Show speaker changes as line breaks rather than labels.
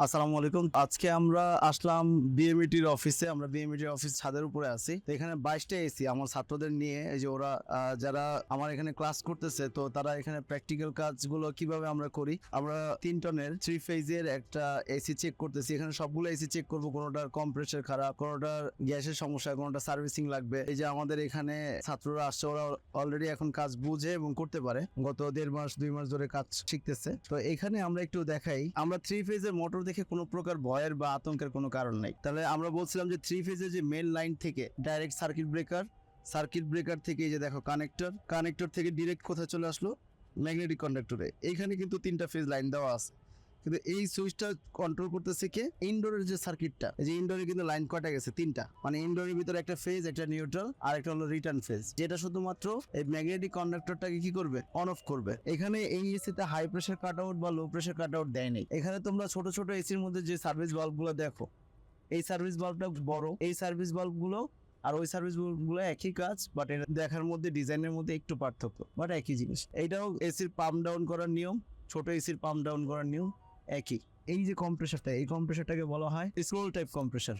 আসসালামু আলাইকুম। আজকে আমরা আসলাম বিএমইটির অফিসে। আমরা বিএমইটির অফিস ছাদের উপরে আছি। তো এখানে 22টা এসি আমার ছাত্রদের নিয়ে, এই যে ওরা যারা আমার এখানে ক্লাস করতেছে, তো তারা এখানে প্র্যাকটিক্যাল কাজগুলো কিভাবে আমরা করি। আমরা 3 টনের 3 ফেজের একটা এসি চেক করতেছি। এখানে সবগুলো এসি চেক করব, কোনোটার কম্প্রেসার খারাপ, কোনোটার গ্যাসের সমস্যা, কোনোটা সার্ভিসিং লাগবে। এই যে আমাদের এখানে ছাত্ররা আসছে, ওরা অলরেডি এখন কাজ বুঝে এবং করতে পারে। গত 1.5 মাস 2 মাস ধরে কাজ শিখতেছে। তো এখানে আমরা একটু দেখাই, আমরা 3 ফেজের মোটর দেখে কোনো প্রকার ভয়ের বা আতঙ্কের কোনো কারণ নাই। তাহলে আমরা বলছিলাম যে 3 ফেজের যে মেন লাইন থেকে ডাইরেক্ট সার্কিট ব্রেকার থেকে এই যে দেখো কানেক্টর থেকে ডিরেক্ট কোথায় চলে আসলো, ম্যাগনেটিক কন্ডাক্টরে। এইখানে কিন্তু 3টা ফেজ লাইন দেওয়া আছে, কিন্তু এই সুইচটা কন্ট্রোল করতেছে কে? ইনডোরের যে সার্কিটটা, এই যে ইনডোরে কিন্তু লাইন কটা গেছে 3টা, মানে ইনডোরের ভিতরে একটা ফেজ, একটা নিউট্রাল, আর একটা হলো রিটার্ন ফেজ, যেটা শুধুমাত্র এই ম্যাগনেটিক কন্ডাক্টরটাকে কি করবে? অন অফ করবে। এখানে এই এসিতে হাই প্রেসার কাট আউট বা লো প্রেসার কাট আউট দেয় নাই। এখানে তোমরা ছোট ছোট এসির মধ্যে যে সার্ভিস বাল্বগুলো দেখো, এই সার্ভিস বাল্বটা বড়, এই সার্ভিস বাল্বগুলো আর ওই সার্ভিস বাল্বগুলো একই কাজ, বাট এটা দেখার মধ্যে ডিজাইনের মধ্যে একটু পার্থক্য, বাট একই জিনিস। এইটাও এসির পাম্প ডাউন করার নিয়ম, ছোট এসির পাম্প ডাউন করার নিয়ম একই। এই যে কম্প্রেসারটা, এই কম্প্রেসারটাকে বলা হয় স্মল টাইপ কম্প্রেসার।